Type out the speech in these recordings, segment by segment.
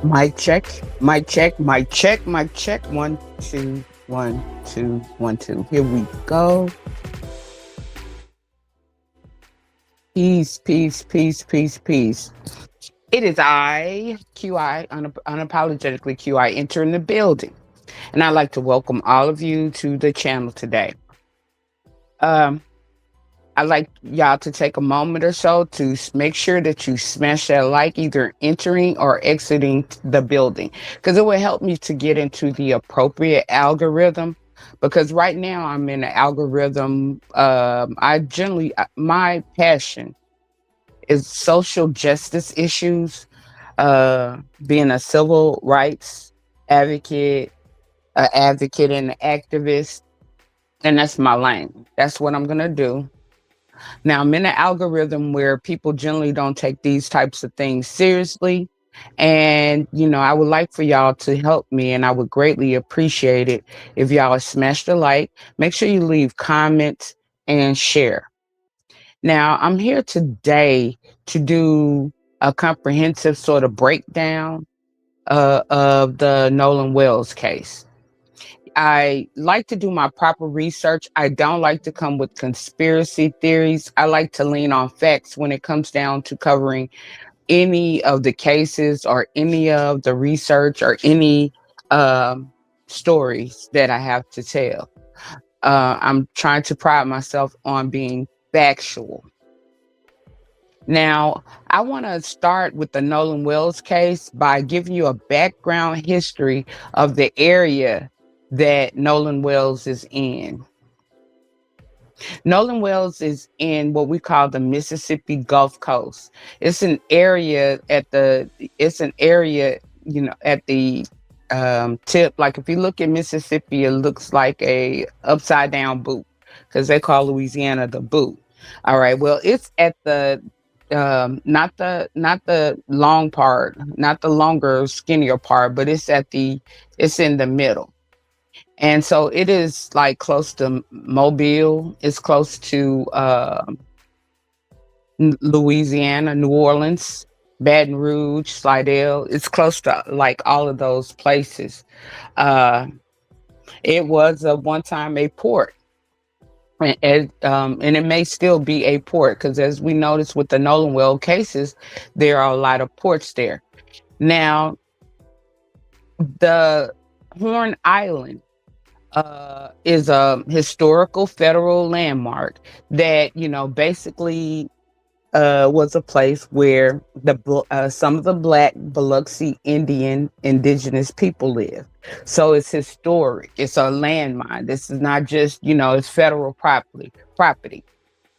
Mic check, mic check, mic check, mic check. 1, 2, 1, 2, 1, 2. Here we go. Peace, peace, peace, peace, peace. It is I, QI, unapologetically QI, entering the building. And I'd like to welcome all of you to the channel today. Um, I'd like y'all to take a moment or so to make sure that you smash that like, either entering or exiting the building, because it will help me to get into the appropriate algorithm. Because right now I'm in the algorithm. My passion is social justice issues, being a civil rights advocate, and an activist, and that's my lane. That's what I'm gonna do. Now, I'm in an algorithm where people generally don't take these types of things seriously. And, I would like for y'all to help me, and I would greatly appreciate it if y'all smash the like. Make sure you leave comments and share. Now, I'm here today to do a comprehensive sort of breakdown of the Nolan Wells case. I like to do my proper research. I don't like to come with conspiracy theories. I like to lean on facts when it comes down to covering any of the cases or any of the research or any um, stories that I have to tell. I'm trying to pride myself on being factual. Now, I want to start with the Nolan Wells case by giving you a background history of the area that Nolan Wells is in. Nolan Wells is in what we call the Mississippi Gulf Coast. It's an area at the tip. Like if you look at Mississippi, it looks like a upside down boot because they call Louisiana the boot. All right. Well, it's at the not the long part, not the longer, skinnier part, but it's in the middle. And so it is like close to Mobile. It's close to Louisiana, New Orleans, Baton Rouge, Slidell. It's close to like all of those places. Uh, it was one time a port. And it may still be a port because, as we noticed with the Nolan Well cases, there are a lot of ports there. Now, the Horn Island is a historical federal landmark that basically was a place where some of the Black Biloxi indigenous people live. So it's historic. It's a landmine. This is not just it's federal property.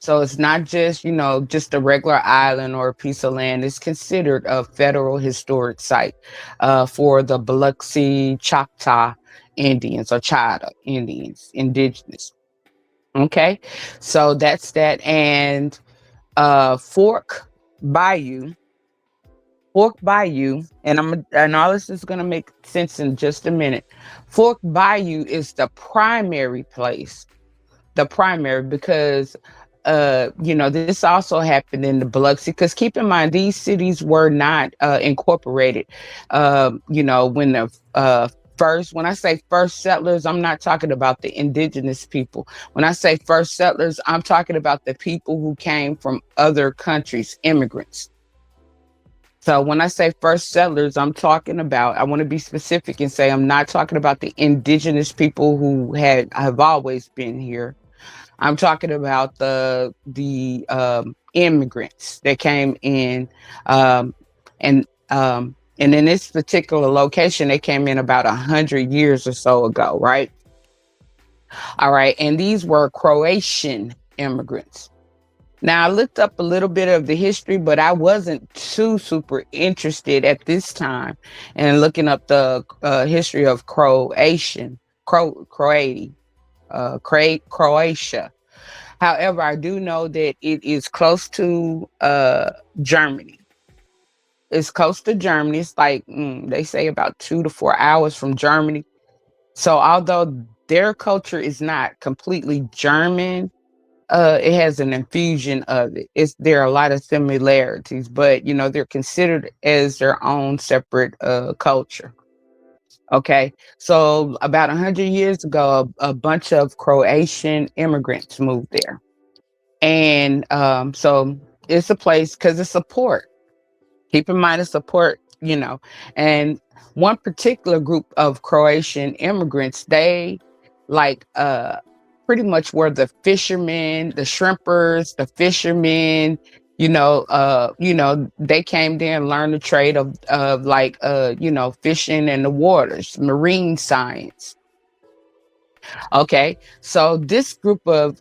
So it's not just a regular island or a piece of land. It's considered a federal historic site for the Biloxi Choctaw Indians or Chada Indians, indigenous. Okay, so that's that. And Fork Bayou, and all this is gonna make sense in just a minute. Fork Bayou is the primary because this also happened in the Biloxi, because keep in mind these cities were not incorporated. When the when I say first settlers, I'm not talking about the indigenous people. When I say first settlers, I'm talking about the people who came from other countries, immigrants. So when I say first settlers, I want to be specific and say I'm not talking about the indigenous people who have always been here. I'm talking about the immigrants that came in, and and in this particular location, they came in about 100 years or so ago, right? All right, and these were Croatian immigrants. Now, I looked up a little bit of the history, but I wasn't too super interested at this time in looking up the history of Croatia. However, I do know that it is close to Germany. It's close to Germany. It's like they say about 2 to 4 hours from Germany. So although their culture is not completely German, it has an infusion of it. There are a lot of similarities, but they're considered as their own separate culture. Okay, so about 100 years ago, a bunch of Croatian immigrants moved there, and so it's a place because it's a port. Keep in mind it's a port, and one particular group of Croatian immigrants, they like pretty much were the fishermen, the shrimpers, the fishermen. They came there and learned the trade of like fishing in the waters, marine science. Okay, so this group of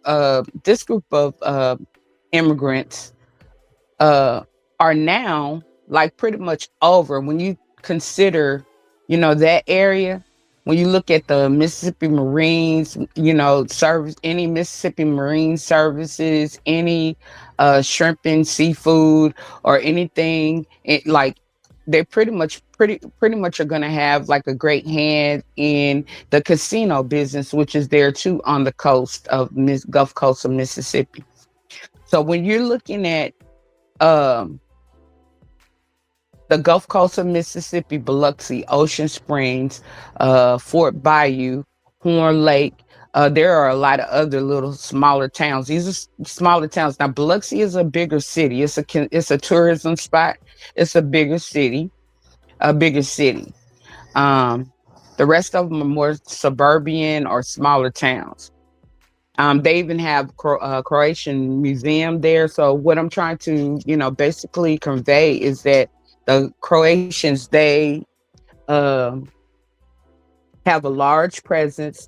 immigrants uh are now like pretty much over when you consider that area. When you look at the Mississippi Marines, service, any Mississippi Marine services, any shrimp and seafood or anything, like they pretty much are going to have like a great hand in the casino business, which is there too on the coast of Gulf Coast of Mississippi. So when you're looking at um the Gulf Coast of Mississippi, Biloxi, Ocean Springs, Fort Bayou, Horn Lake. There are a lot of other little smaller towns. These are smaller towns. Now, Biloxi is a bigger city. It's a tourism spot. It's a bigger city. A bigger city. Um, the rest of them are more suburban or smaller towns. They even have Croatian museum there. So what I'm trying to, basically convey is that the Croatians, they um, have a large presence,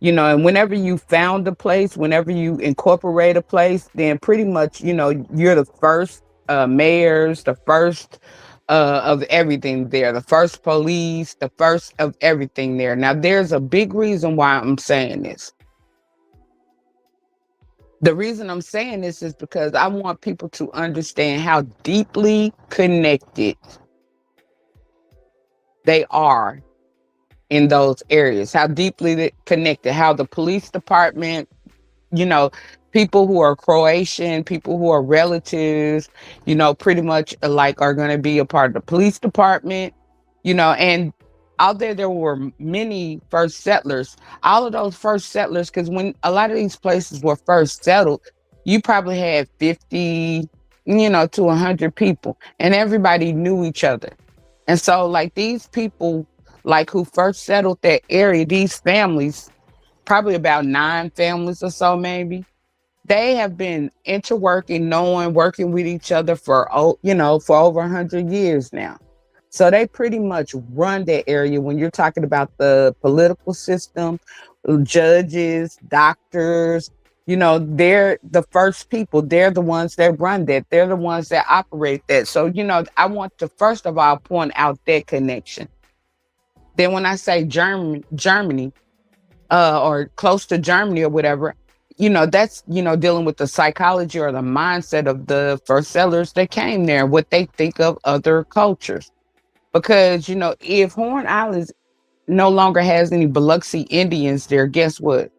and whenever you found a place, whenever you incorporate a place, then pretty much, you're the first mayors, the first of everything there, the first police, the first of everything there. Now, there's a big reason why I'm saying this. The reason I'm saying this is because I want people to understand how deeply connected they are in those areas, how deeply connected, how the police department, you know, people who are Croatian, people who are relatives, pretty much like are going to be a part of the police department, and out there were many first settlers. All of those first settlers, because when a lot of these places were first settled, you probably had 50, to 100 people, and everybody knew each other. And so, like these people, like who first settled that area, these families, probably about 9 families or so, maybe. They have been interworking, knowing, working with each other for over 100 years now. So they pretty much run that area. When you're talking about the political system, judges, doctors, they're the first people. They're the ones that run that. They're the ones that operate that. So, I want to first of all point out that connection. Then when I say Germany, or close to Germany or whatever, that's, dealing with the psychology or the mindset of the first settlers that came there, what they think of other cultures. Because, if Horn Islands no longer has any Biloxi Indians there, guess what?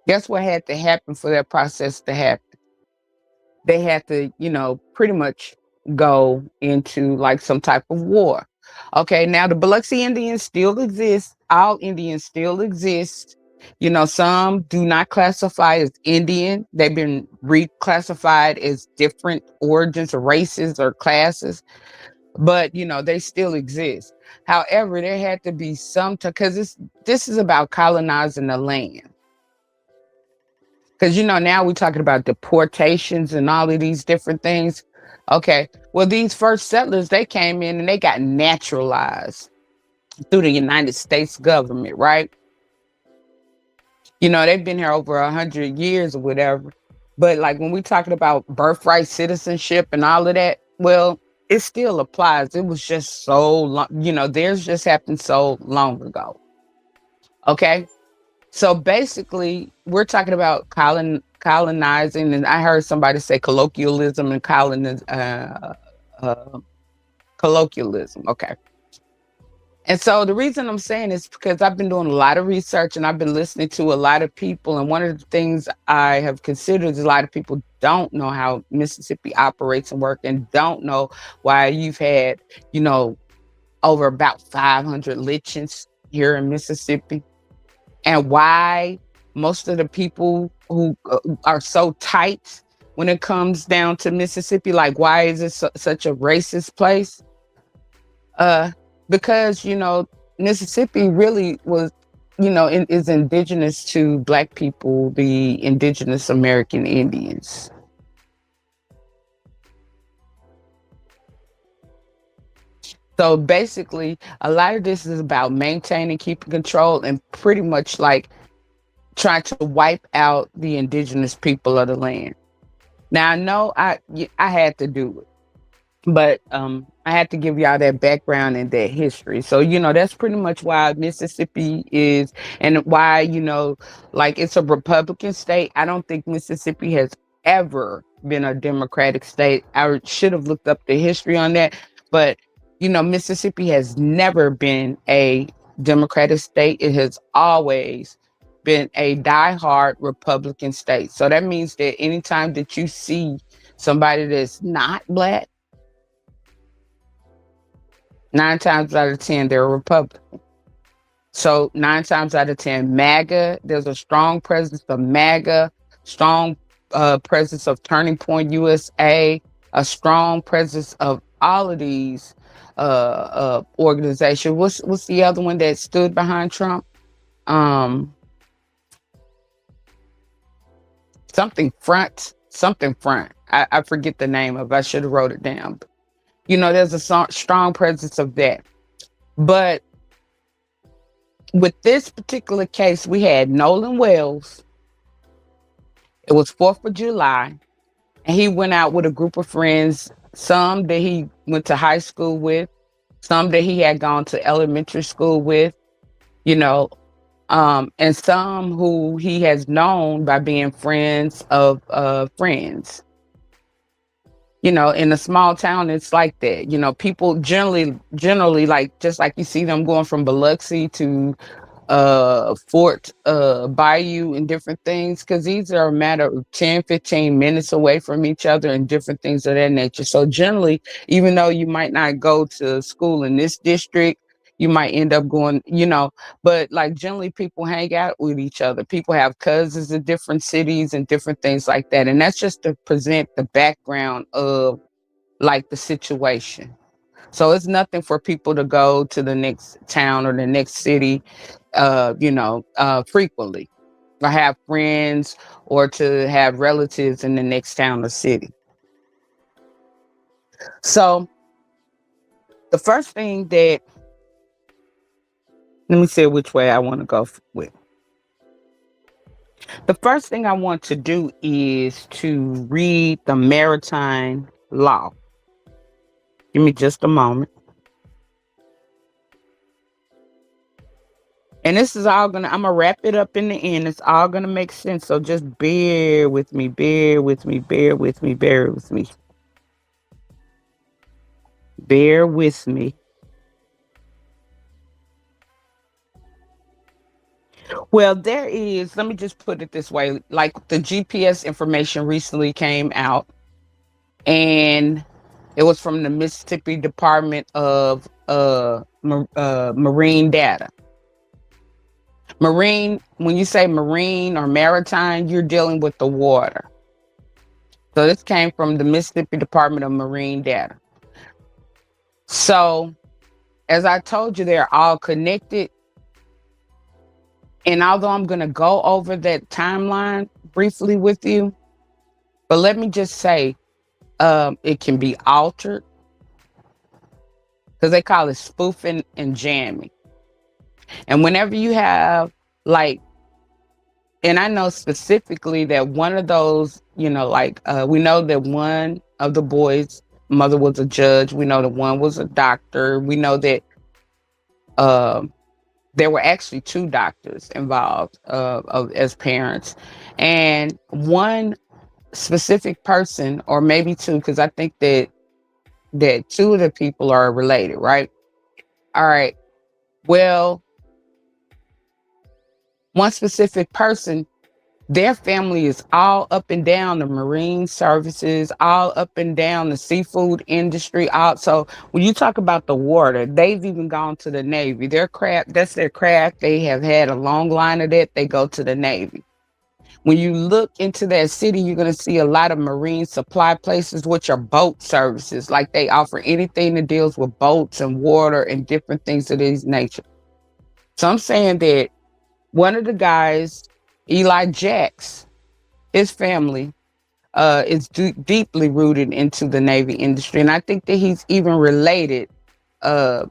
Guess what had to happen for that process to happen? They had to, pretty much go into like some type of war. Okay, now the Biloxi Indians still exist. All Indians still exist. Some do not classify as Indian. They've been reclassified as different origins or races or classes, but they still exist. However, there had to be some because this is about colonizing the land. Because now we're talking about deportations and all of these different things. Okay, well, these first settlers, they came in and they got naturalized through the United States government, right? They've been here over 100 years or whatever. But like when we're talking about birthright citizenship and all of that, well, it still applies. It was just so long, theirs just happened so long ago. Okay. So basically, we're talking about colonizing, and I heard somebody say colloquialism and uh, colloquialism. Okay. And so the reason I'm saying is because I've been doing a lot of research and I've been listening to a lot of people. And one of the things I have considered is a lot of people don't know how Mississippi operates and work and don't know why you've had, you know, over about 500 lynchings here in Mississippi, and why most of the people who are so tight when it comes down to Mississippi, like why is it such a racist place? Uh, because Mississippi really was, is indigenous to Black people, the indigenous American Indians. So basically, a lot of this is about maintaining, keeping control, and pretty much like trying to wipe out the indigenous people of the land. Now I know I had to do it, but I had to give y'all that background and that history. So that's pretty much why Mississippi is, and why like it's a Republican state. I don't think Mississippi has ever been a Democratic state. I should have looked up the history on that, but Mississippi has never been a Democratic state. It has always been a diehard Republican state. So that means that anytime that you see somebody that's not Black, 9 times out of 10, they're a Republican. So 9 times out of 10, MAGA, there's a strong presence of MAGA, strong presence of Turning Point USA, a strong presence of all of these organizations. What's the other one that stood behind Trump? Um, something front. I forget the name of it. I should have wrote it down. There's a strong presence of that. But with this particular case, we had Nolan Wells. It was 4th of July, and he went out with a group of friends, some that he went to high school with, some that he had gone to elementary school with, and some who he has known by being friends of friends. In a small town, it's like that. People generally, like, just like you see them going from Biloxi to Fort Bayou and different things, because these are a matter of 10-15 minutes away from each other and different things of that nature. So generally, even though you might not go to school in this district, you might end up going, but like generally people hang out with each other. People have cousins in different cities and different things like that. And that's just to present the background of like the situation. So it's nothing for people to go to the next town or the next city, frequently, or have friends or to have relatives in the next town or city. So the first thing that, let me see which way I want to go with. The first thing I want to do is to read the maritime law. Give me just a moment. And this is all I'm gonna wrap it up in the end. It's all gonna make sense. So just bear with me, bear with me, bear with me, bear with me. Bear with me. Well, let me just put it this way, like the GPS information recently came out, and it was from the Mississippi Department of Marine Data. Marine, when you say marine or maritime, you're dealing with the water. So this came from the Mississippi Department of Marine Data. So, as I told you, they're all connected. And although I'm going to go over that timeline briefly with you, but let me just say, it can be altered, because they call it spoofing and jamming. And whenever you have and I know specifically that one of those, we know that one of the boys' mother was a judge. We know that one was a doctor. We know that there were actually 2 doctors involved as parents, and one specific person, or maybe 2, because I think that 2 of the people are related, right? All right. Well, one specific person, their family is all up and down the marine services, all up and down the seafood industry. Also, when you talk about the water, they've even gone to the Navy. Their craft, that's their craft. They have had a long line of that. They go to the Navy. When you look into that city, you're going to see a lot of marine supply places, which are boat services. Like they offer anything that deals with boats and water and different things of this nature. So I'm saying that one of the guys, Eli Jacks, his family is deeply rooted into the Navy industry. And I think that he's even related, to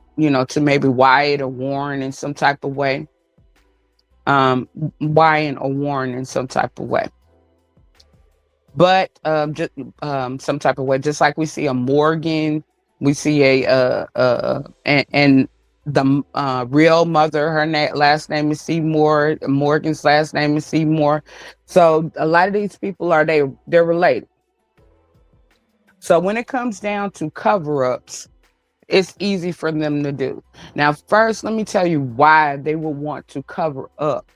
maybe Wyatt or Warren in some type of way. Wyatt or Warren in some type of way. But just some type of way, just like we see a Morgan, we see and the real mother, her last name is Seymour. Morgan's last name is Seymour. So a lot of these people they're related. So when it comes down to cover-ups, it's easy for them to do. Now, first, let me tell you why they would want to cover up.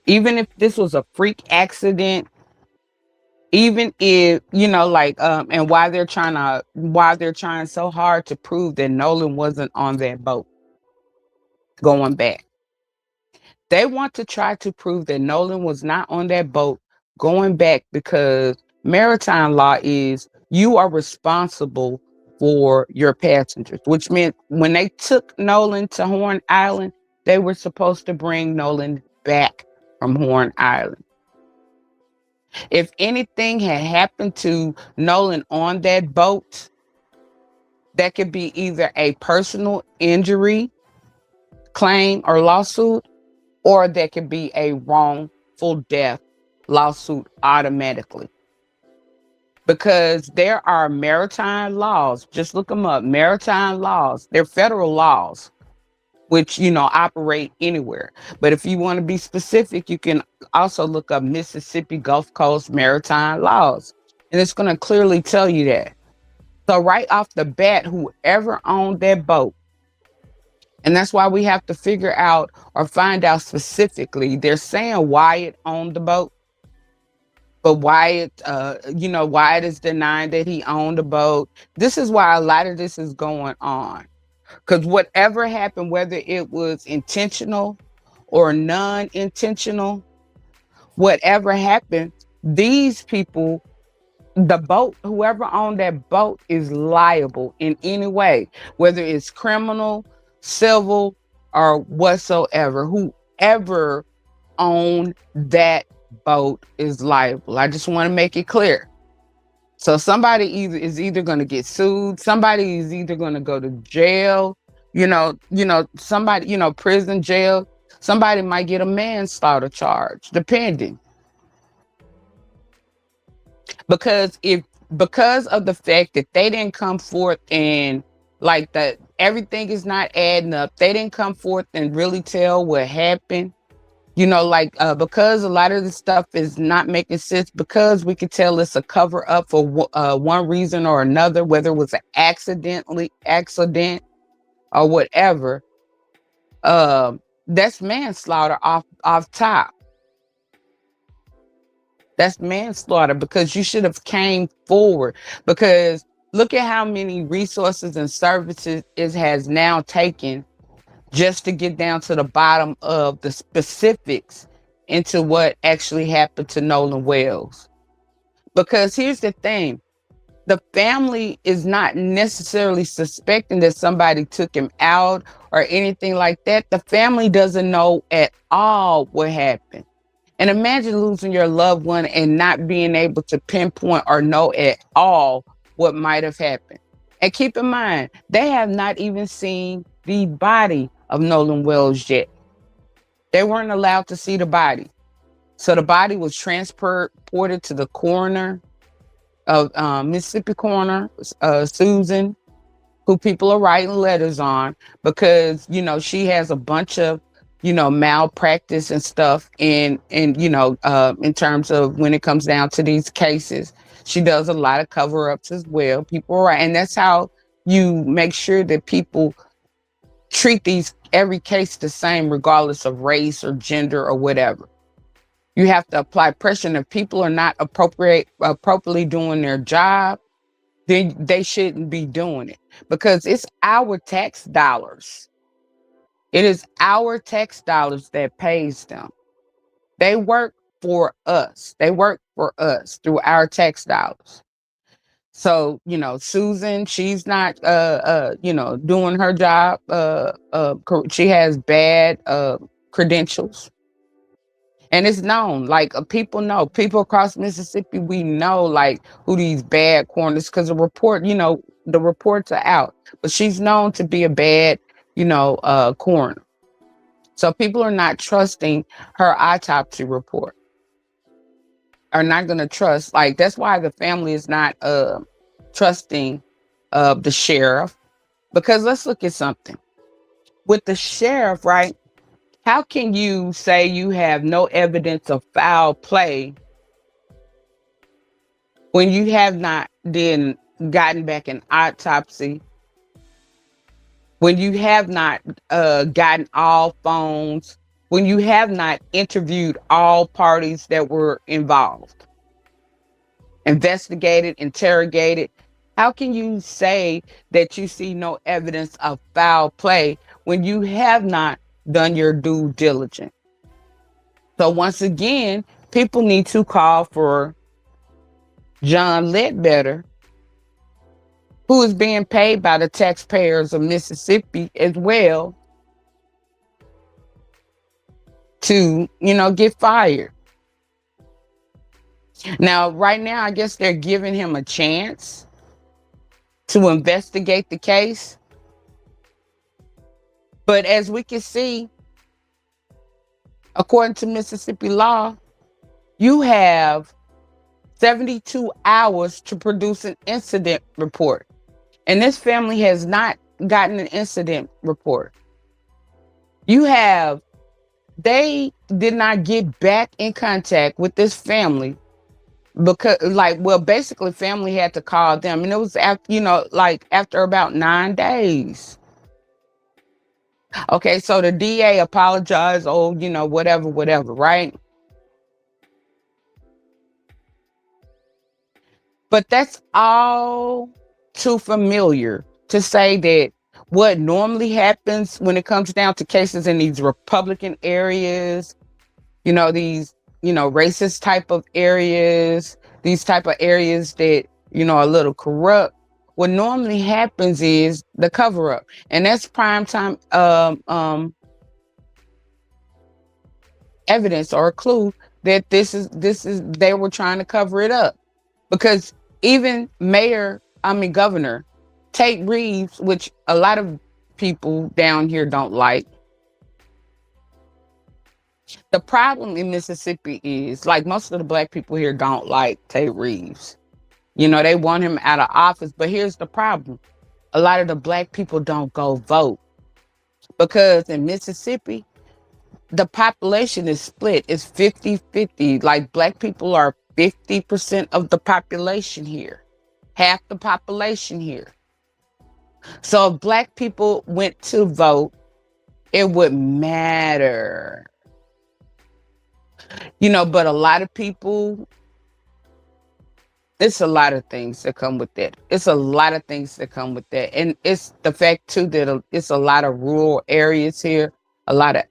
Even if this was a freak accident, even if and why they're trying so hard to prove that Nolan wasn't on that boat going back. They want to try to prove that Nolan was not on that boat going back because maritime law is you are responsible for your passengers, which meant when they took Nolan to Horn Island, they were supposed to bring Nolan back from Horn Island. If anything had happened to Nolan on that boat, that could be either a personal injury claim or lawsuit, or that could be a wrongful death lawsuit automatically. Because there are maritime laws, just look them up, maritime laws, they're federal laws, which, operate anywhere. But if you want to be specific, you can also look up Mississippi Gulf Coast maritime laws. And it's going to clearly tell you that. So right off the bat, whoever owned that boat, and that's why we have to figure out or find out specifically, they're saying Wyatt owned the boat, but Wyatt, Wyatt is denying that he owned the boat. This is why a lot of this is going on. Because whatever happened, whether it was intentional or non-intentional, whatever happened, these people, the boat, whoever owned that boat is liable in any way, whether it's criminal, civil, or whatsoever. Whoever owned that boat is liable. I just want to make it clear. So somebody is either going to get sued, somebody is either going to go to jail, somebody, prison, jail, somebody might get a manslaughter charge, depending. Because of the fact that they didn't come forth and like that, everything is not adding up. They didn't come forth and really tell what happened. Because a lot of the stuff is not making sense, because we could tell it's a cover up for one reason or another, whether it was an accident or whatever. That's manslaughter off top. That's manslaughter, because you should have came forward, because look at how many resources and services it has now taken just to get down to the bottom of the specifics into what actually happened to Nolan Wells. Because here's the thing, the family is not necessarily suspecting that somebody took him out or anything like that. The family doesn't know at all what happened. And imagine losing your loved one and not being able to pinpoint or know at all what might have happened. And keep in mind, they have not even seen the body of Nolan Wells yet. They weren't allowed to see the body. So the body was transported to the coroner of Mississippi coroner, Susan, who people are writing letters on, because, she has a bunch of, malpractice and stuff in terms of when it comes down to these cases. She does a lot of cover-ups as well. People are right. And that's how you make sure that people treat these every case the same, regardless of race or gender or whatever. You have to apply pressure, and if people are not appropriately doing their job, then they shouldn't be doing it, because it's our tax dollars. It is our tax dollars that pays them. They work for us. They work for us through our tax dollars. So, Susan, she's not doing her job. She has bad credentials. And it's known, like, people know, people across Mississippi, we know, like, who these bad corners, because the reports are out. But she's known to be a bad, coroner. So people are not trusting her autopsy report, are not going to trust. Like, that's why the family is not trusting the sheriff. Because let's look at something. With the sheriff, right? How can you say you have no evidence of foul play when you have not then gotten back an autopsy, when you have not gotten all phones, when you have not interviewed all parties that were involved, investigated, interrogated? How can you say that you see no evidence of foul play when you have not done your due diligence? So once again, people need to call for John Ledbetter, who is being paid by the taxpayers of Mississippi as well, to, get fired. Now, right now, I guess they're giving him a chance to investigate the case. But as we can see, according to Mississippi law, you have 72 hours to produce an incident report. And this family has not gotten an incident report. They did not get back in contact with this family because, basically family had to call them. And it was after about 9 days. Okay, so the DA apologized, whatever, right? But that's all too familiar to say that what normally happens when it comes down to cases in these Republican areas, these, racist type of areas, these type of areas that, are a little corrupt. What normally happens is the cover up. And that's prime time evidence or a clue that they were trying to cover it up. Because even Governor Tate Reeves, which a lot of people down here don't like. The problem in Mississippi is, like, most of the black people here don't like Tate Reeves. They want him out of office. But here's the problem. A lot of the black people don't go vote. Because in Mississippi, the population is split. It's 50-50. Like, black people are 50% of the population here. Half the population here. So if black people went to vote, it would matter. But a lot of people, it's a lot of things that come with that. It's a lot of things that come with that. And it's the fact too that it's a lot of rural areas here, a lot of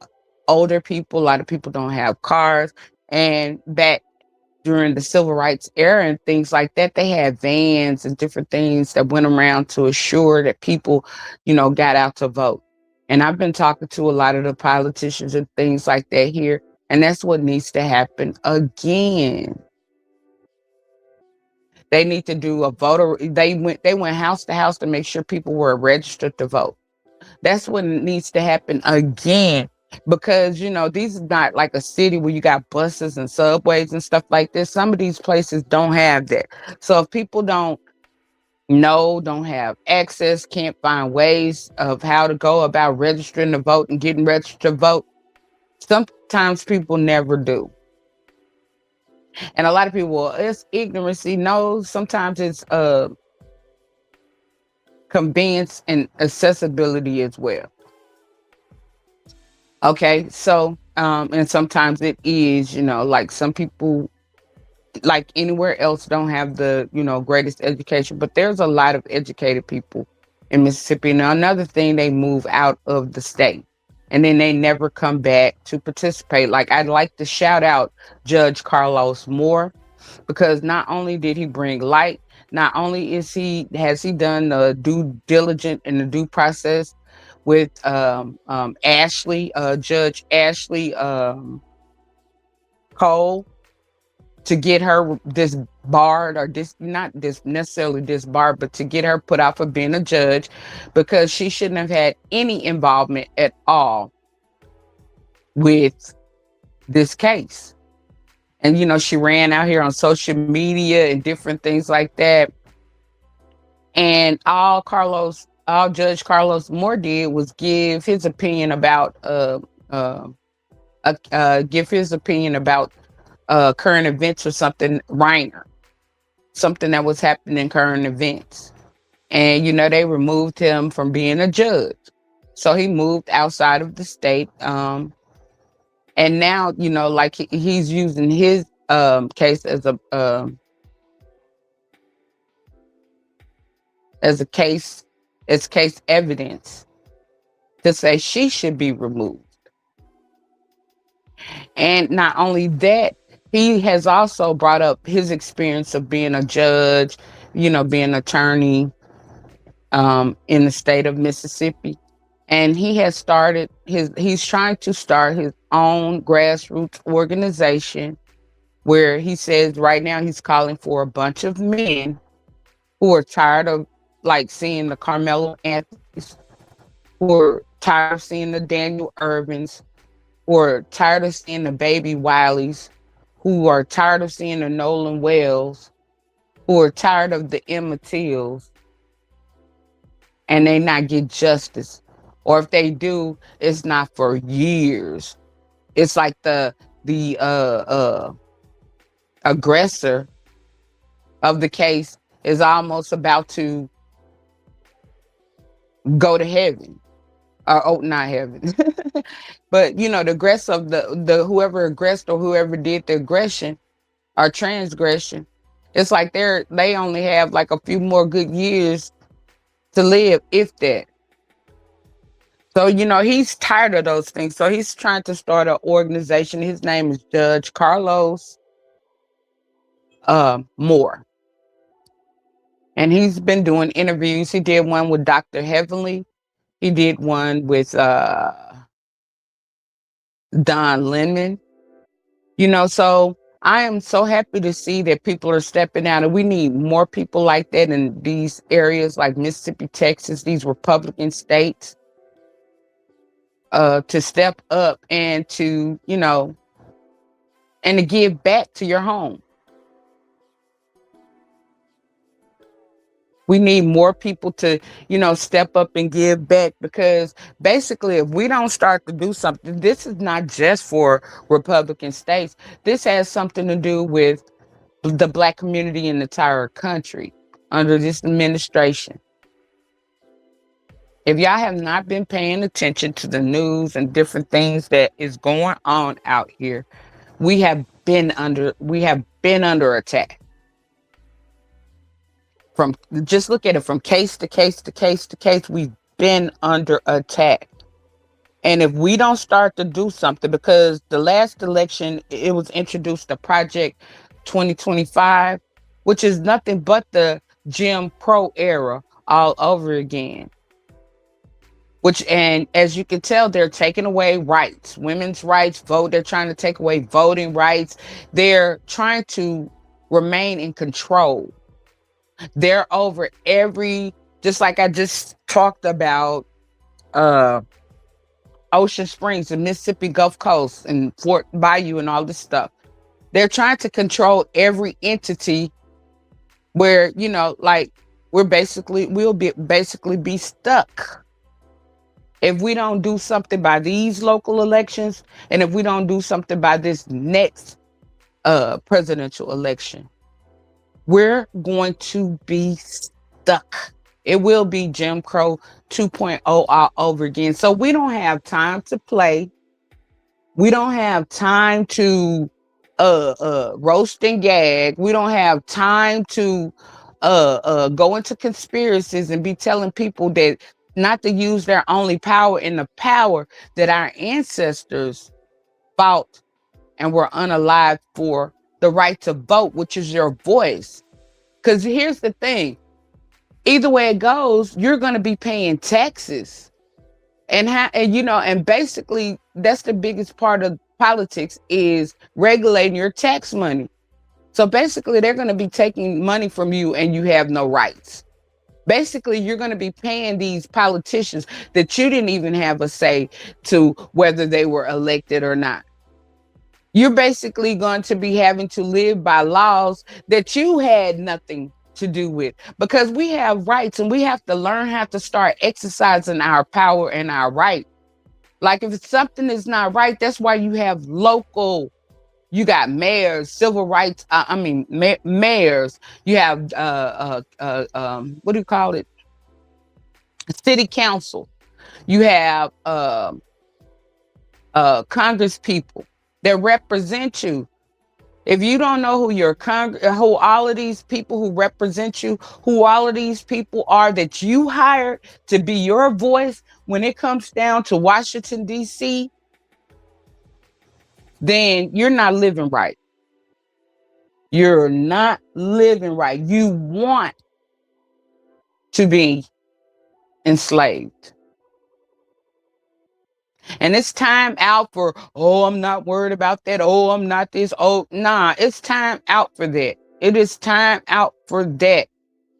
older people, a lot of people don't have cars. And back during the civil rights era and things like that, they had vans and different things that went around to assure that people, got out to vote. And I've been talking to a lot of the politicians and things like that here. And that's what needs to happen again. They need to do a voter. They went house to house to make sure people were registered to vote. That's what needs to happen again. Because, these is not like a city where you got buses and subways and stuff like this. Some of these places don't have that. So if people don't have access, can't find ways of how to go about registering to vote and getting registered to vote, sometimes people never do. And a lot of people, well, it's ignorancy. No, sometimes it's convenience and accessibility as well. Okay, so and sometimes it is, like some people, like anywhere else, don't have the greatest education, but there's a lot of educated people in Mississippi. Now another thing, they move out of the state and then they never come back to participate. Like, I'd like to shout out Judge Carlos Moore, because not only did he bring light, not only has he done the due diligence and the due process with Ashley, Judge Ashley Cole, to get her disbarred, or not this necessarily disbarred, but to get her put out for being a judge, because she shouldn't have had any involvement at all with this case. And she ran out here on social media and different things like that. And all Judge Carlos Moore did was give his opinion about current events, or something minor, something that was happening in current events. And they removed him from being a judge, so he moved outside of the state. And now, like, he's using his case as a case evidence to say she should be removed. And not only that, he has also brought up his experience of being a judge, being an attorney in the state of Mississippi. And he's trying to start his own grassroots organization, where he says right now he's calling for a bunch of men who are tired of, like, seeing the Carmelo Anthony's, who are tired of seeing the Daniel Irvins, who are tired of seeing the Baby Wileys, who are tired of seeing the Nolan Wells, who are tired of the Emma Tills, and they not get justice. Or if they do, it's not for years. It's like the aggressor of the case is almost about to go to heaven. Not heaven. But the aggressor of the whoever aggressed, or whoever did the aggression or transgression, it's like they only have like a few more good years to live, if that. So he's tired of those things. So he's trying to start an organization. His name is Judge Carlos Moore. And he's been doing interviews. He did one with Dr. Heavenly. He did one with Don Lemon. So I am so happy to see that people are stepping out, and we need more people like that in these areas like Mississippi, Texas, these Republican states, to step up and to, and to give back to your home. We need more people to, step up and give back, because basically, if we don't start to do something, this is not just for Republican states. This has something to do with the Black community in the entire country under this administration. If y'all have not been paying attention to the news and different things that is going on out here, we have been under attack. From just look at it from case to case to case to case, we've been under attack. And if we don't start to do something, because the last election, it was introduced the Project 2025, which is nothing but the Jim Crow era all over again. And as you can tell, they're taking away rights, women's rights, vote. They're trying to take away voting rights. They're trying to remain in control. They're over just like I just talked about, Ocean Springs, the Mississippi Gulf Coast, and Fort Bayou, and all this stuff. They're trying to control every entity, where like we'll basically be stuck if we don't do something by these local elections, and if we don't do something by this next presidential election. We're going to be stuck. It will be Jim Crow 2.0 all over again. So we don't have time to play. We don't have time to roast and gag. We don't have time to go into conspiracies and be telling people that not to use their only power in the power that our ancestors fought and were unalive for, the right to vote, which is your voice. Because here's the thing, either way it goes, you're going to be paying taxes. And basically that's the biggest part of politics, is regulating your tax money. So basically they're going to be taking money from you and you have no rights. Basically, you're going to be paying these politicians that you didn't even have a say to whether they were elected or not. You're basically going to be having to live by laws that you had nothing to do with, because we have rights and we have to learn how to start exercising our power and our right. Like if something is not right, that's why you have local, you got mayors, civil rights, mayors, you have, what do you call it? City council, you have Congress people that represent you. If you don't know who who all of these people who represent you, who all of these people are that you hired to be your voice when it comes down to Washington, D.C., then you're not living right. You're not living right. You want to be enslaved. And it's time out for, oh, I'm not worried about that. Oh, I'm not this. Oh, nah, it's time out for that. It is time out for that.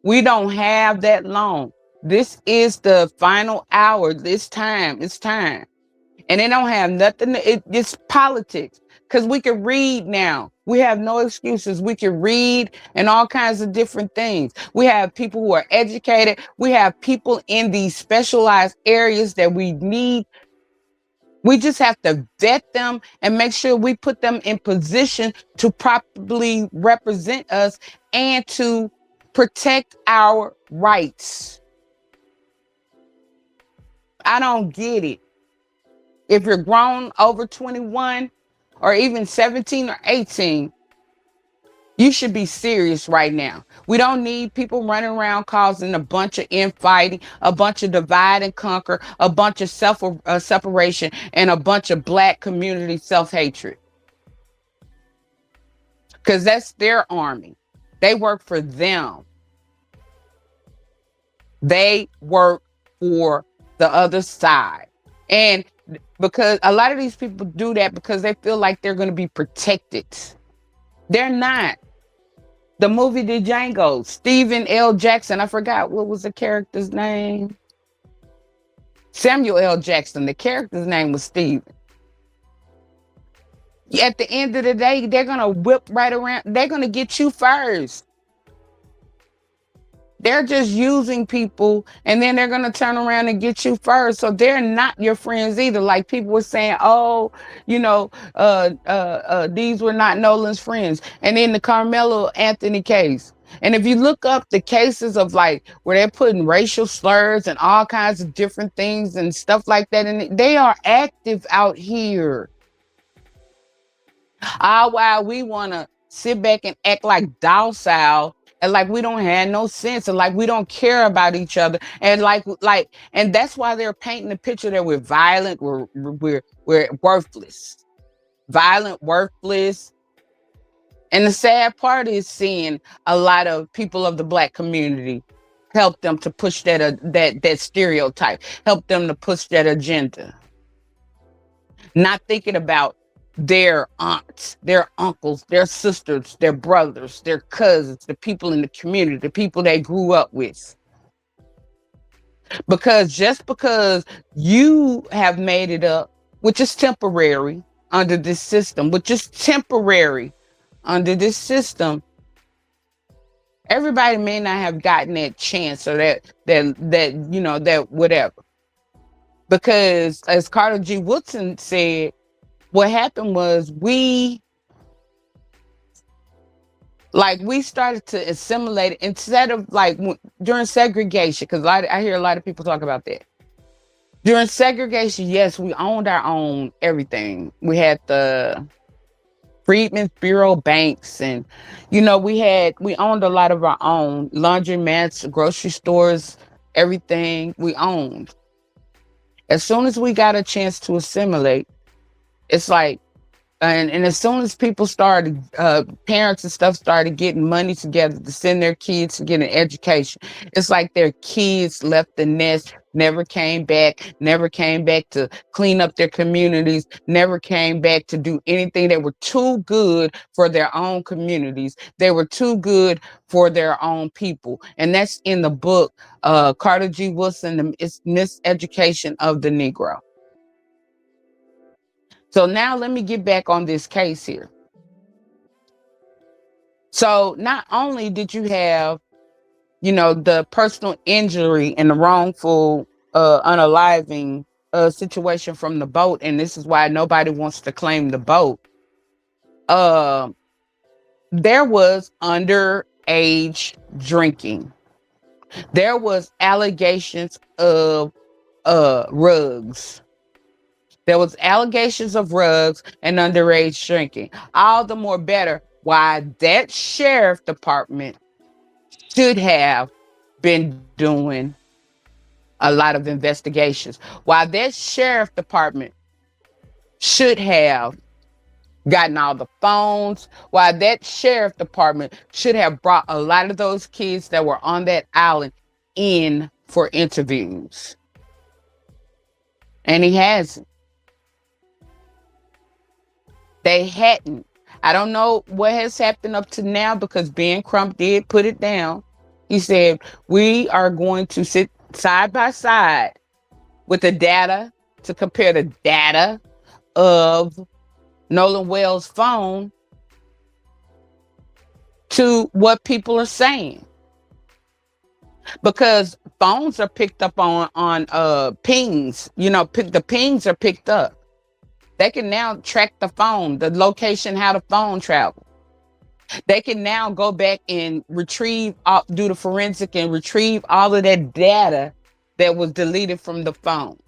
We don't have that long. This is the final hour. This time, it's time. And it don't have nothing. It's politics. Because we can read now. We have no excuses. We can read and all kinds of different things. We have people who are educated. We have people in these specialized areas that we need. We just have to vet them and make sure we put them in position to properly represent us and to protect our rights. I don't get it. If you're grown over 21 or even 17 or 18, you should be serious right now. We don't need people running around causing a bunch of infighting, a bunch of divide and conquer, a bunch of separation, and a bunch of Black community self-hatred. Because that's their army. They work for them. They work for the other side. And because a lot of these people do that because they feel like they're going to be protected. They're not. The movie The Django, Stephen L. Jackson, I forgot what was the character's name. Samuel L. Jackson, the character's name was Stephen. At the end of the day, they're going to whip right around. They're going to get you first. They're just using people and then they're going to turn around and get you first. So they're not your friends either. Like people were saying, oh, these were not Nolan's friends. And then the Carmelo Anthony case. And if you look up the cases of like where they're putting racial slurs and all kinds of different things and stuff like that, and they are active out here. While we want to sit back and act like docile and like we don't have no sense and like we don't care about each other and and that's why they're painting the picture that we're violent, we're worthless, violent, worthless. And the sad part is seeing a lot of people of the Black community help them to push that stereotype, help them to push that agenda, not thinking about their aunts, their uncles, their sisters, their brothers, their cousins, the people in the community, the people they grew up with. Because just because you have made it up, which is temporary under this system, everybody may not have gotten that chance or that whatever. Because as Carter G. Woodson said, what happened was we Like we started to assimilate instead of like during segregation, because I hear a lot of people talk about that. During segregation, yes, we owned our own everything. We had the Freedmen's Bureau banks, and we owned a lot of our own laundromats, grocery stores, everything we owned. As soon as we got a chance to assimilate, it's like and as soon as people started, parents and stuff started getting money together to send their kids to get an education, it's like their kids left the nest, never came back to clean up their communities, never came back to do anything. They were too good for their own communities. They were too good for their own people. And that's in the book, Carter G. Woodson, It's Miseducation of the Negro. So now let me get back on this case here. So not only did you have, the personal injury and the wrongful unaliving situation from the boat, and this is why nobody wants to claim the boat. Uh, there was underage drinking. There was allegations of rugs. There was allegations of rugs and underage drinking. All the more better why that sheriff department should have been doing a lot of investigations. Why that sheriff department should have gotten all the phones. Why that sheriff department should have brought a lot of those kids that were on that island in for interviews. And he hasn't. They hadn't. I don't know what has happened up to now because Ben Crump did put it down. He said, we are going to sit side by side with the data to compare the data of Nolan Wells' phone to what people are saying. Because phones are picked up on pings. The pings are picked up. They can now track the phone, the location, how the phone traveled. They can now go back and do the forensic and retrieve all of that data that was deleted from the phone.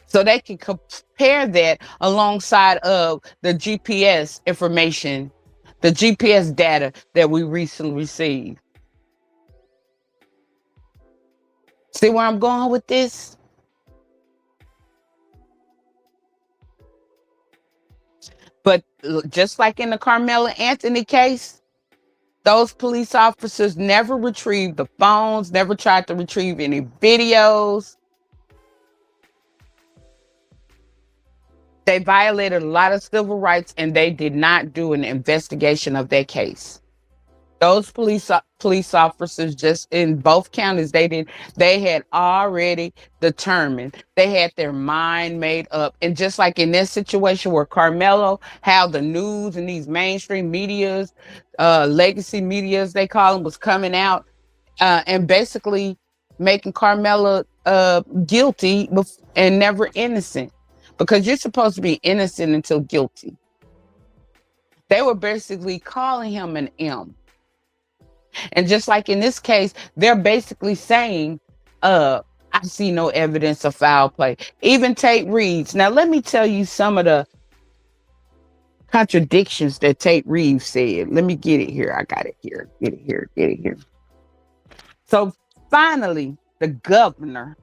So they can compare that alongside of the GPS information, the GPS data that we recently received. See where I'm going with this? But just like in the Carmela Anthony case, those police officers never retrieved the phones, never tried to retrieve any videos. They violated a lot of civil rights and they did not do an investigation of that case. Those police officers just in both counties, they had already determined, they had their mind made up. And just like in this situation where Carmelo, how the news and these mainstream medias, legacy medias they call them, was coming out and basically making Carmelo guilty and never innocent, because you're supposed to be innocent until guilty. They were basically calling him an M. And just like in this case, they're basically saying, I see no evidence of foul play. Even Tate Reeves. Now, let me tell you some of the contradictions that Tate Reeves said. Let me get it here. I got it here. Get it here. Get it here. So finally, the governor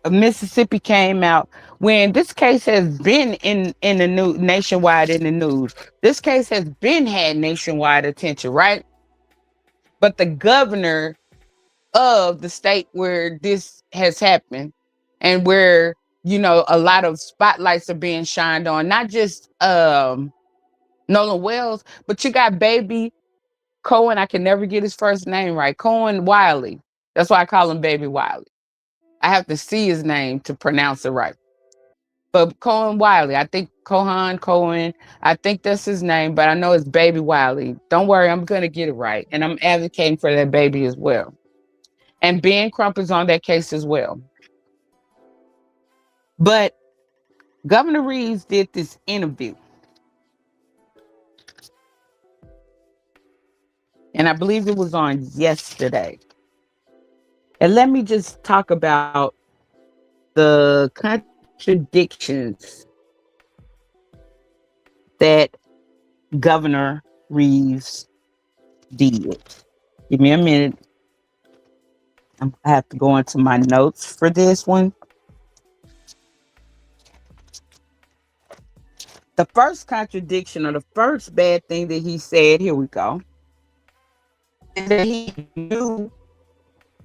of Mississippi came out when this case has been in the news, nationwide in the news. This case has been had nationwide attention, right? But the governor of the state where this has happened and where, a lot of spotlights are being shined on, not just Nolan Wells, but you got baby Cohen. I can never get his first name right. Cohen Wiley. That's why I call him Baby Wiley. I have to see his name to pronounce it right. But Cohen Wiley, I think Cohen, I think that's his name, but I know it's Baby Wiley. Don't worry, I'm going to get it right. And I'm advocating for that baby as well. And Ben Crump is on that case as well. But Governor Reeves did this interview. and I believe it was on yesterday. And let me just talk about the contradictions that Governor Reeves did. Give me a minute. I have to go into my notes for this one. The first contradiction, or the first bad thing that he said, here we go, is that he knew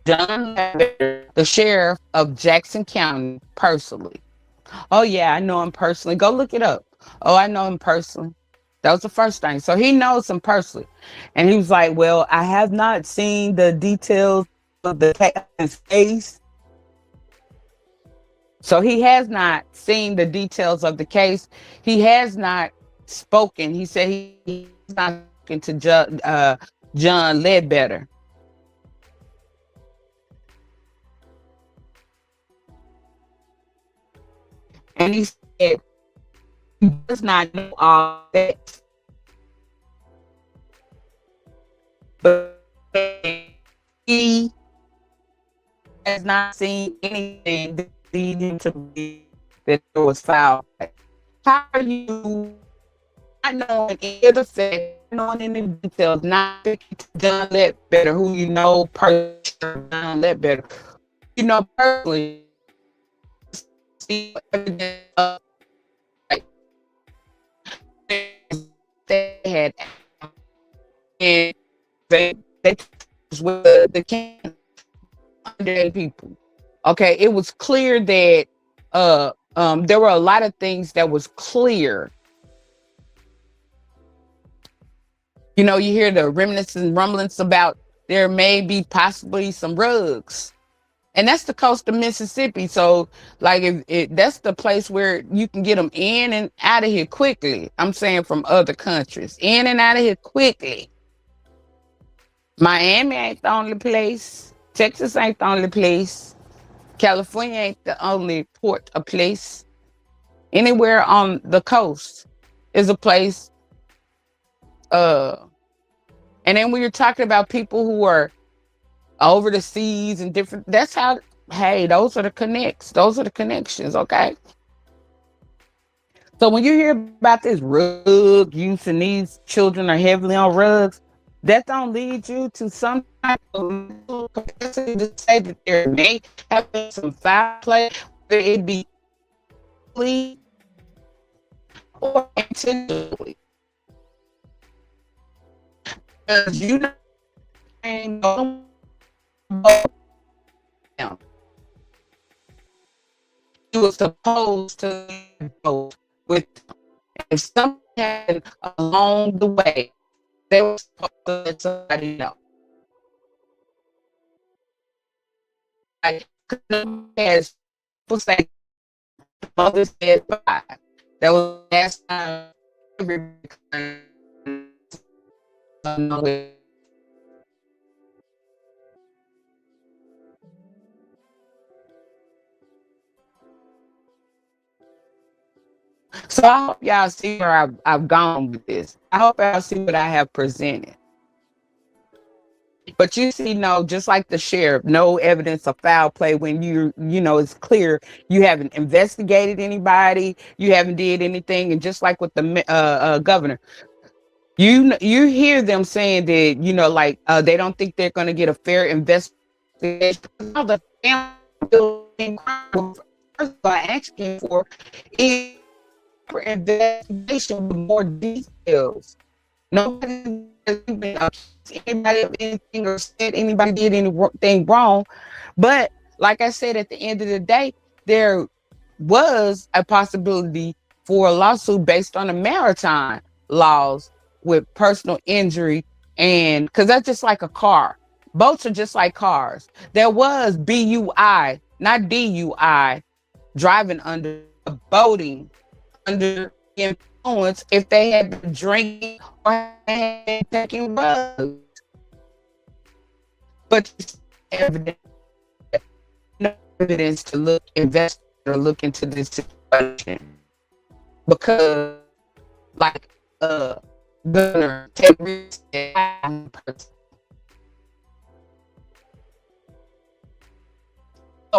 John Ledbetter, the sheriff of Jackson County, personally. Oh, yeah, I know him personally. Go look it up. Oh, I know him personally. That was the first thing. So he knows him personally. And he was like, well, I have not seen the details of the case. So he has not seen the details of the case. He has not spoken. He said he's not spoken to John Ledbetter. And he said he does not know all that. But he has not seen anything that lead him to believe that there was foul play. How are you not knowing any of the facts, knowing any details, not speaking to John Ledbetter, who you know personally, John Ledbetter, you know personally, see evidence of like they had, and they was with the can under people. Okay, it was clear that there were a lot of things that was clear. You know, you hear the remnants and rumblings about there may be possibly some rugs. And that's the coast of Mississippi. So, like, that's the place where you can get them in and out of here quickly. I'm saying from other countries, in and out of here quickly. Miami ain't the only place. Texas ain't the only place. California ain't the only port or place. Anywhere on the coast is a place. Uh, and then when you're talking about people who are over the seas and different, that's how, hey, those are the connects. Those are the connections, okay? So when you hear about this rug use and these children are heavily on rugs, that don't lead you to some type of mental capacity to say that there may have been some foul play, whether it be or intentionally. Because you know, you were supposed to vote with them. If something happened along the way, they were supposed to let somebody know. Like, as people say, the mother said bye. That was the last time everybody. So I hope y'all see where I've gone with this. I hope y'all see what I have presented. But you see, no, just like the sheriff, no evidence of foul play when you know, it's clear you haven't investigated anybody, you haven't did anything. And just like with the governor, you hear them saying that, you know, like they don't think they're going to get a fair investigation. Now the family first of all asking for is for investigation with more details. Nobody has even accused anybody of anything or said anybody did anything wrong. But like I said, at the end of the day, there was a possibility for a lawsuit based on the maritime laws with personal injury. And because that's just like a car. Boats are just like cars. There was BUI, not DUI, driving under boating under influence if they had been drinking or had been taking drugs. But it's evidence, no evidence to invest or look into this situation because, like, Governor Ted Reeves said,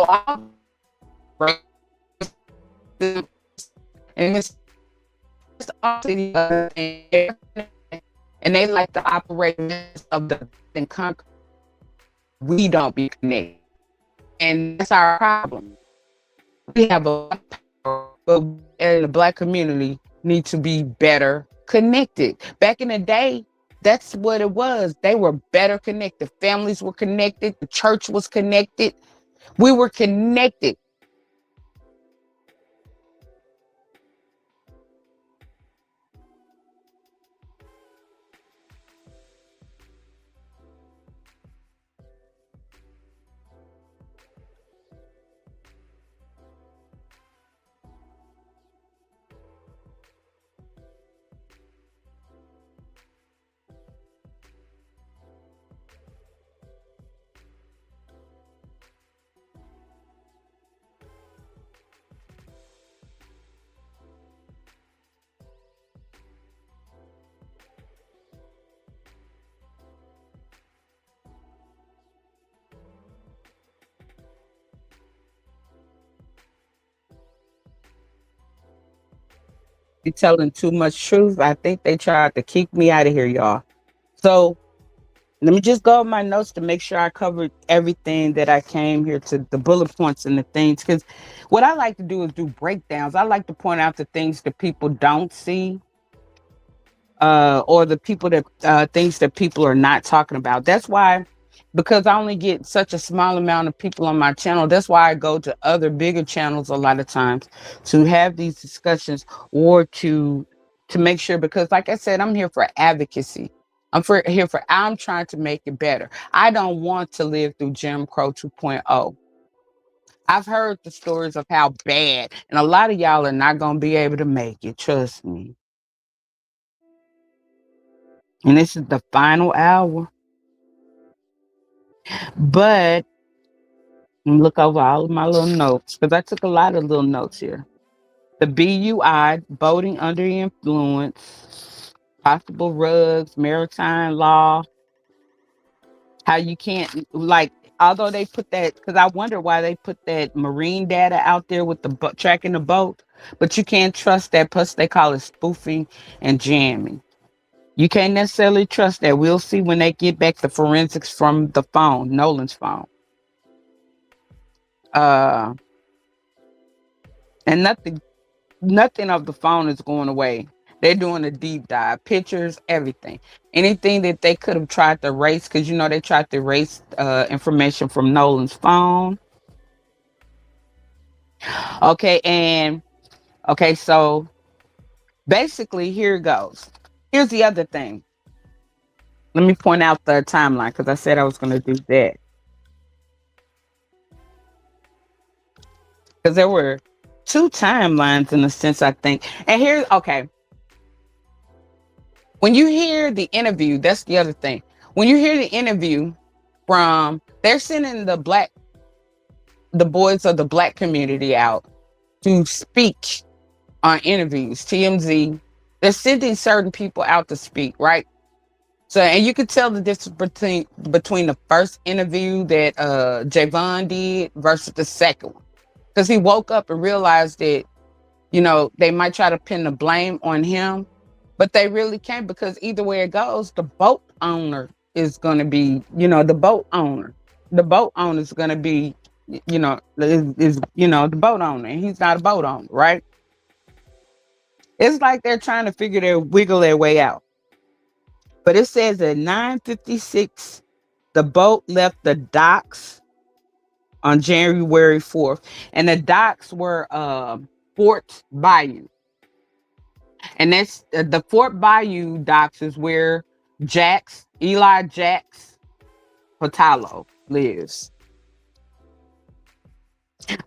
all racism and misogyny and they like to operate of the and conquer. We don't be connected, and that's our problem. We have a lot of power, but in the Black community need to be better connected. Back in the day, that's what it was. They were better connected. Families were connected. The church was connected. We were connected. Be telling too much truth. I think they tried to kick me out of here, y'all. So let me just go over my notes to make sure I covered everything that I came here to, the bullet points and the things. Because what I like to do is do breakdowns. I like to point out the things that people don't see, or the people that things that people are not talking about. That's why, because I only get such a small amount of people on my channel, that's why I go to other bigger channels a lot of times to have these discussions, or to make sure, because like I said, I'm here for advocacy. I'm trying to make it better. I don't want to live through Jim Crow 2.0. I've heard the stories of how bad, and a lot of y'all are not going to be able to make it, trust me. And this is the final hour. But look over all of my little notes, because I took a lot of little notes here. The BUI, boating under the influence, possible rugs, maritime law, how you can't, like, although they put that, because I wonder why they put that marine data out there with the tracking the boat, but you can't trust that. Plus, they call it spoofing and jamming. You can't necessarily trust that. We'll see when they get back the forensics from the phone, Nolan's phone. Uh, and nothing of the phone is going away. They're doing a deep dive, pictures, everything. Anything that they could have tried to erase, because you know they tried to erase information from Nolan's phone. Okay, and okay, so basically, here it goes. Here's the other thing. Let me point out the timeline, because I said I was going to do that. Because there were two timelines in a sense, I think. And here, okay, when you hear the interview, that's the other thing. When you hear the interview from, they're sending the boys of the Black community out to speak on interviews, TMZ. They're sending certain people out to speak, right? So, and you could tell the difference between the first interview that Javon did versus the second one, because he woke up and realized that, you know, they might try to pin the blame on him, but they really can't, because either way it goes, the boat owner is going to be, you know, the boat owner is going to be, you know, is you know, the boat owner, and he's not a boat owner, right? It's like they're trying to wiggle their way out. But it says at 9:56, the boat left the docks on January 4th, and the docks were Fort Bayou. And that's the Fort Bayou docks is where Eli Jax Patalo lives.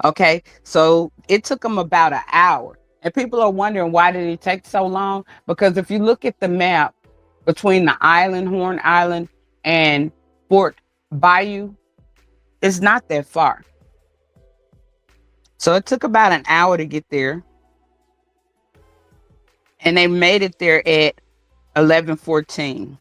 Okay, so it took them about an hour. And people are wondering, why did it take so long? Because if you look at the map between the island, Horn Island, and Fort Bayou, it's not that far. So it took about an hour to get there. And they made it there at 11:14.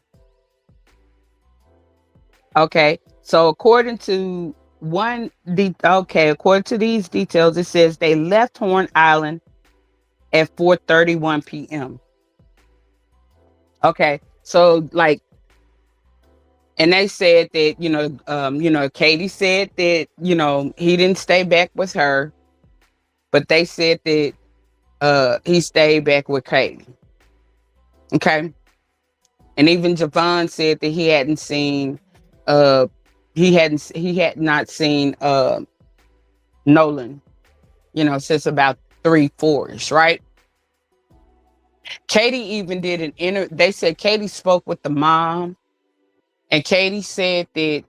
Okay, so according to okay, according to these details, it says they left Horn Island at 4:31 p.m. Okay, so like, and they said that Katie said that he didn't stay back with her, but they said that he stayed back with Katie. Okay, and even Javon said that uh he had not seen Nolan, since about 3 4ish, right? Katie even did an they said Katie spoke with the mom, and Katie said that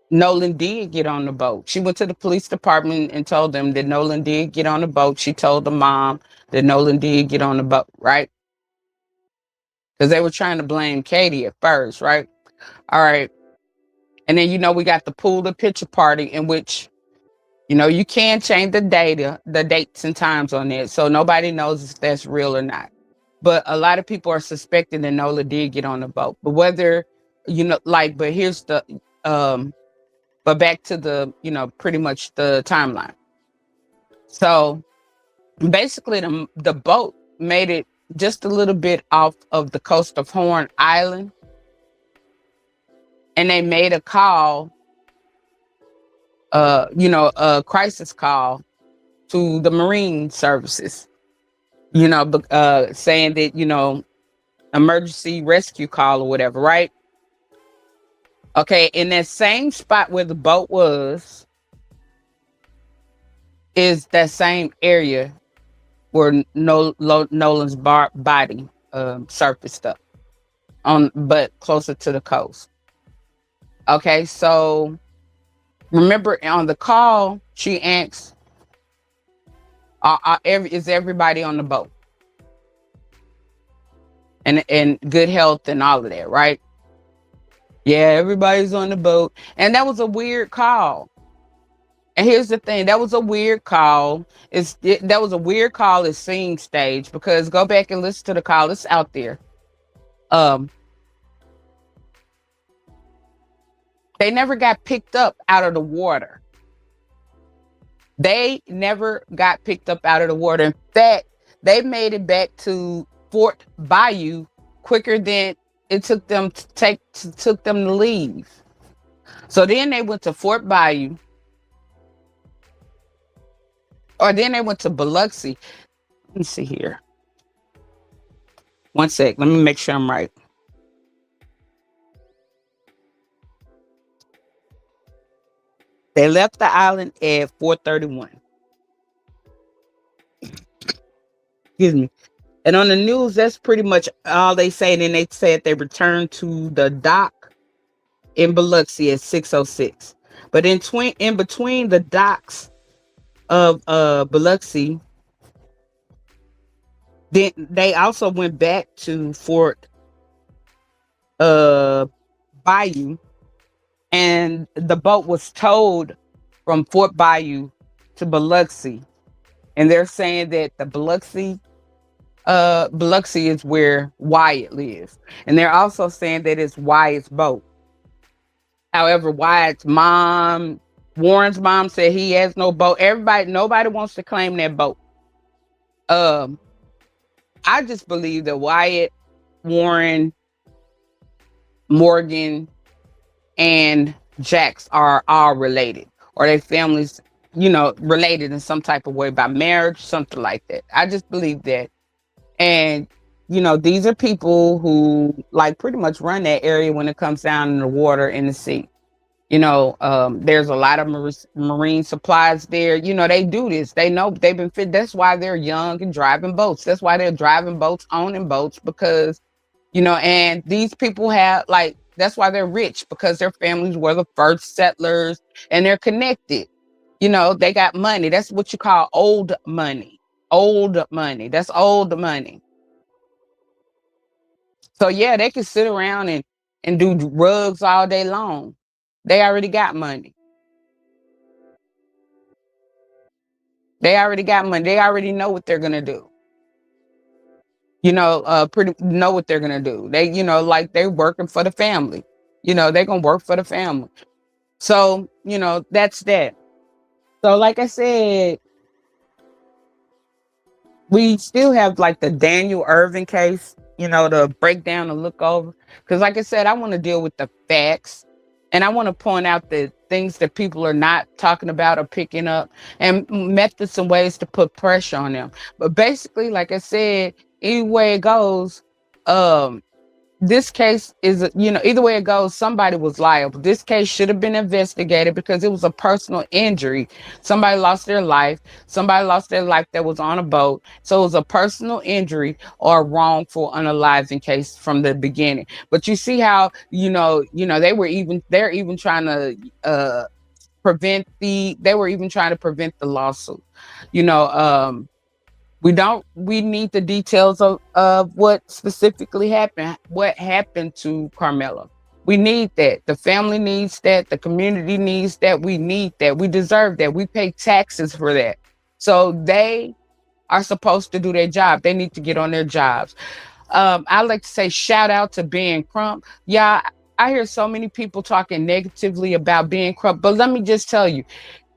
Nolan did get on the boat. She went to the police department and told them that Nolan did get on the boat. She told the mom that Nolan did get on the boat, right? Because they were trying to blame Katie at first, right? All right. And then, we got the pool the picture party, in which, you can change the dates and times on it. So nobody knows if that's real or not. But a lot of people are suspecting that Nola did get on the boat. But whether, but here's um, but back to the, pretty much the timeline. So basically, the boat made it just a little bit off of the coast of Horn Island, and they made a call, a crisis call to the Marine services, saying that, emergency rescue call or whatever, right? Okay, in that same spot where the boat was, is that same area where Nolan's body surfaced up but closer to the coast. Okay, so remember on the call, she asked, "Is everybody on the boat and good health and all of that?" Right? Yeah, everybody's on the boat, and that was a weird call. And here's the thing: that was a weird call. That was a weird call at scene stage, because go back and listen to the call. It's out there. Um, they never got picked up out of the water. They never got picked up out of the water. In fact, they made it back to Fort Bayou quicker than it took them to leave. So then they went to Fort Bayou, or then they went to Biloxi. Let me see here. One sec. Let me make sure I'm right. They left the island at 4:31. Excuse me. And on the news, that's pretty much all they say. And then they said they returned to the dock in Biloxi at 6:06. But in between the docks of Biloxi, then they also went back to Fort Bayou, and the boat was towed from Fort Bayou to Biloxi. And they're saying that the Biloxi is where Wyatt lives. And they're also saying that it's Wyatt's boat. However, Warren's mom said he has no boat. Nobody wants to claim that boat. Um, I just believe that Wyatt, Warren, Morgan, and Jax are all related, or their families, related in some type of way by marriage, something like that. I just believe that. And, these are people who like pretty much run that area when it comes down in the water and the sea. There's a lot of marine supplies there. They do this. They know they've been fit. That's why they're young and driving boats. That's why they're driving boats, owning boats, because, and these people that's why they're rich, because their families were the first settlers and they're connected. They got money. That's what you call old money. Old money. That's old money. So yeah, they can sit around and do rugs all day long. They already got money. They already got money. They already know what they're gonna do. Pretty know what they're gonna do. They, like they're working for the family. They're gonna work for the family. So, that's that. So, like I said, we still have like the Daniel Irvin case, to break down and look over. Because, like I said, I want to deal with the facts, and I want to point out the things that people are not talking about or picking up, and methods and ways to put pressure on them. But basically, like I said, any way it goes, um, this case is, either way it goes, somebody was liable. This case should have been investigated because it was a personal injury. Somebody lost their life. Somebody lost their life that was on a boat. So it was a personal injury or wrongful unaliving case from the beginning. But you see how, they're even trying to they were even trying to prevent the lawsuit. You know, we need the details of what specifically happened, what happened to Carmela. We need that. The family needs that. The community needs that. We need that. We deserve that. We pay taxes for that. So they are supposed to do their job. They need to get on their jobs. I like to say shout out to Ben Crump. Yeah, I hear so many people talking negatively about Ben Crump, but let me just tell you,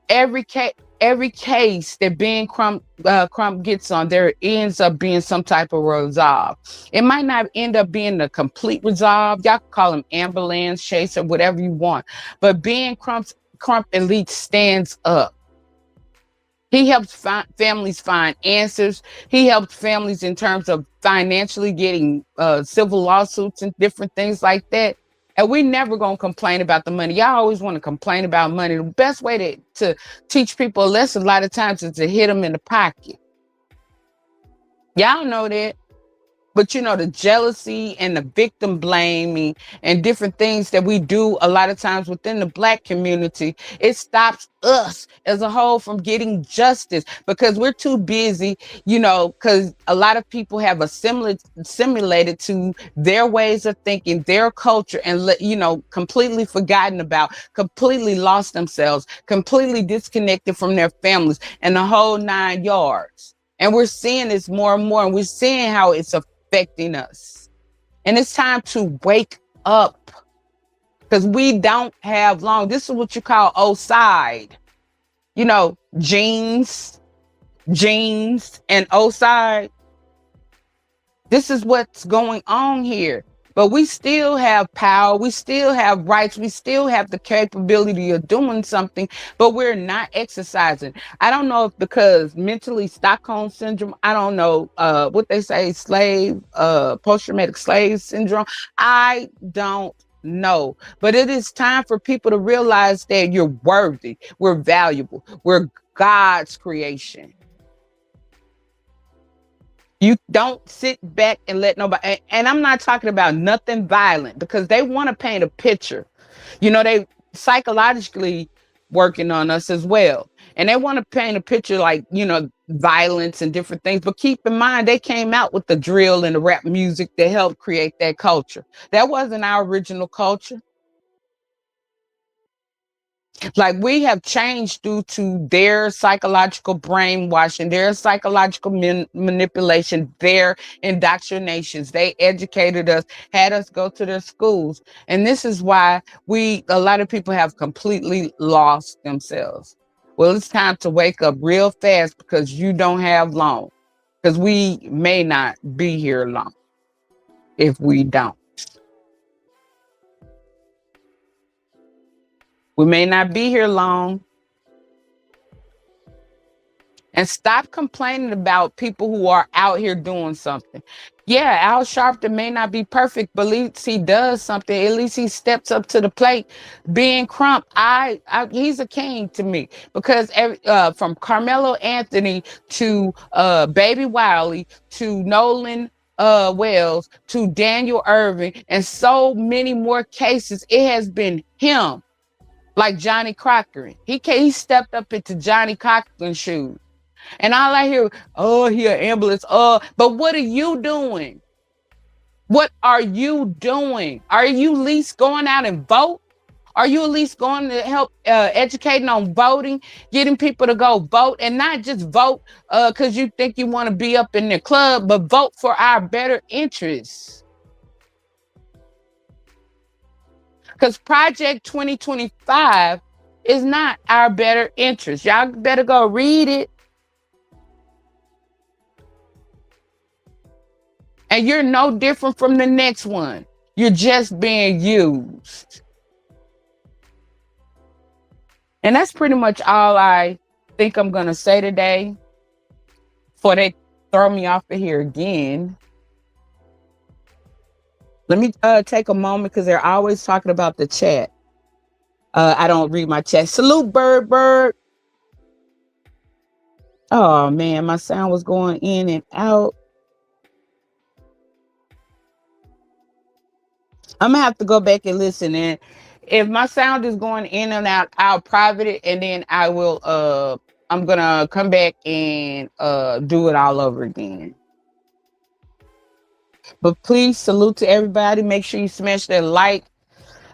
every case every case that Crump gets on, there ends up being some type of resolve. It might not end up being a complete resolve. Y'all can call him ambulance chaser, whatever you want. But Crump at least stands up. He helps families find answers. He helps families in terms of financially getting civil lawsuits and different things like that. And we never gonna complain about the money. Y'all always want to complain about money. The best way to teach people a lesson a lot of times is to hit them in the pocket. Y'all know that. But the jealousy and the victim blaming and different things that we do a lot of times within the Black community, it stops us as a whole from getting justice because we're too busy, because a lot of people have assimilated to their ways of thinking, their culture, and completely forgotten about, completely lost themselves, completely disconnected from their families and the whole 9 yards. And we're seeing this more and more, and we're seeing how it's affecting us. And it's time to wake up because we don't have long. This is what you call O-side. Jeans and O-side. This is what's going on here. But we still have power. We still have rights. We still have the capability of doing something, but we're not exercising. I don't know if because mentally Stockholm syndrome, I don't know what they say, post-traumatic slave syndrome. I don't know. But it is time for people to realize that you're worthy. We're valuable. We're God's creation. You don't sit back and let nobody, and I'm not talking about nothing violent because they want to paint a picture. They psychologically working on us as well. And they want to paint a picture like, violence and different things. But keep in mind, they came out with the drill and the rap music that helped create that culture. That wasn't our original culture. Like we have changed due to their psychological brainwashing, their psychological manipulation, their indoctrinations. They educated us, had us go to their schools. And this is why a lot of people have completely lost themselves. Well, it's time to wake up real fast because you don't have long. Because we may not be here long if we don't. We may not be here long. And stop complaining about people who are out here doing something. Yeah, Al Sharpton may not be perfect, but at least he does something. At least he steps up to the plate. Being Crump, he's a king to me because from Carmelo Anthony to Baby Wiley to Nolan Wells to Daniel Irvin and so many more cases, it has been him. Like Johnny Cochran. He stepped up into Johnny Cochran's shoes. And all I hear, oh, he an ambulance. But what are you doing? What are you doing? Are you at least going out and vote? Are you at least going to help educating on voting, getting people to go vote and not just vote because you think you want to be up in the club, but vote for our better interests? Because Project 2025 is not our better interest. Y'all better go read it. And you're no different from the next one. You're just being used. And that's pretty much all I think I'm going to say today before they throw me off of here again. Let me take a moment because they're always talking about the chat. I don't read my chat. Salute, Bird Bird. Oh, man, my sound was going in and out. I'm going to have to go back and listen. And if my sound is going in and out, I'll private it, and then I will, I'm going to come back and do it all over again. But please, salute to everybody. Make sure you smash that like.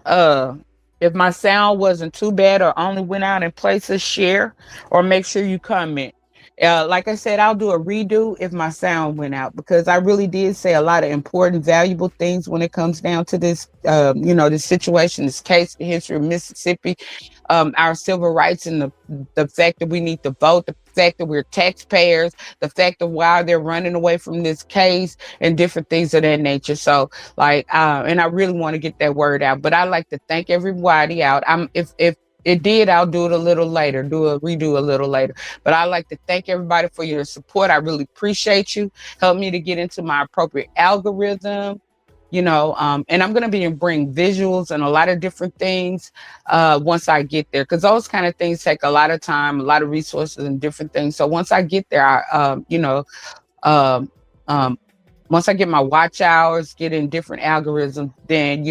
Uh, if my sound wasn't too bad or only went out in places, share or make sure you comment. Like I said, I'll do a redo if my sound went out because I really did say a lot of important, valuable things when it comes down to this, this situation, this case, the history of Mississippi, our civil rights, and the fact that we need to vote, the fact that we're taxpayers, the fact of why they're running away from this case, and different things of that nature. So, and I really want to get that word out. But I like to thank everybody out. If it did, I'll do it a little later, redo a little later. But I like to thank everybody for your support. I really appreciate you. Help me to get into my appropriate algorithm, and I'm going to be bring visuals and a lot of different things once I get there, because those kind of things take a lot of time, a lot of resources and different things. So once I get there, um, um, once I get my watch hours, get in different algorithms, then,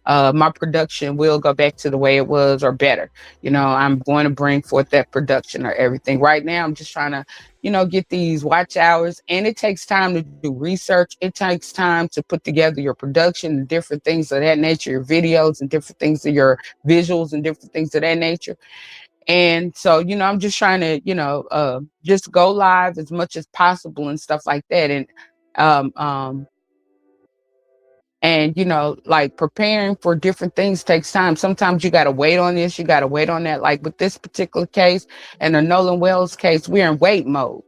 my production will go back to the way it was or better. I'm going to bring forth that production or everything. Right now, I'm just trying to, get these watch hours, and it takes time to do research. It takes time to put together your production and different things of that nature, your videos and different things of your visuals and different things of that nature. And so, I'm just trying to, just go live as much as possible and stuff like that. Um, um, like preparing for different things takes time. Sometimes you got to wait on this, you got to wait on that. Like with this particular case and the Nolan Wells case, we're in wait mode.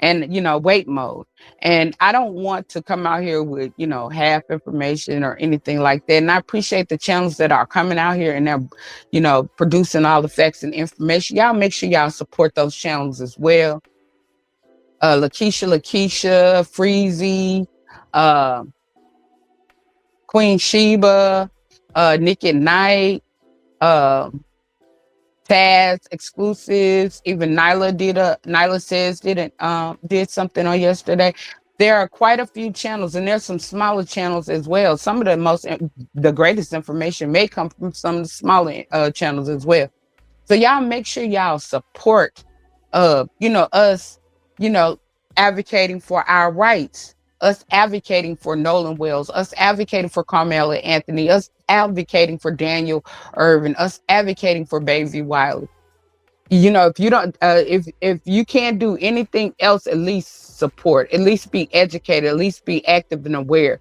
Wait mode. And I don't want to come out here with, half information or anything like that. And I appreciate the channels that are coming out here and they're, producing all the facts and information. Y'all make sure y'all support those channels as well. Lakeisha, Freezy, Queen Sheba, Nick at Night, Taz exclusives. Even Nyla says did something on yesterday. There are quite a few channels, and there's some smaller channels as well. Some of the greatest information may come from some of the smaller channels as well. So y'all make sure y'all support, us, advocating for our rights, us advocating for Nolan Wells, us advocating for Carmela Anthony, us advocating for Daniel Irvin, us advocating for Baby Wiley. If you don't, if you can't do anything else, at least support, at least be educated, at least be active and aware.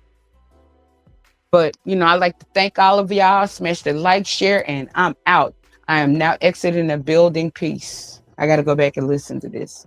But, I like to thank all of y'all. Smash the like, share, and I'm out. I am now exiting the building. Peace. I got to go back and listen to this.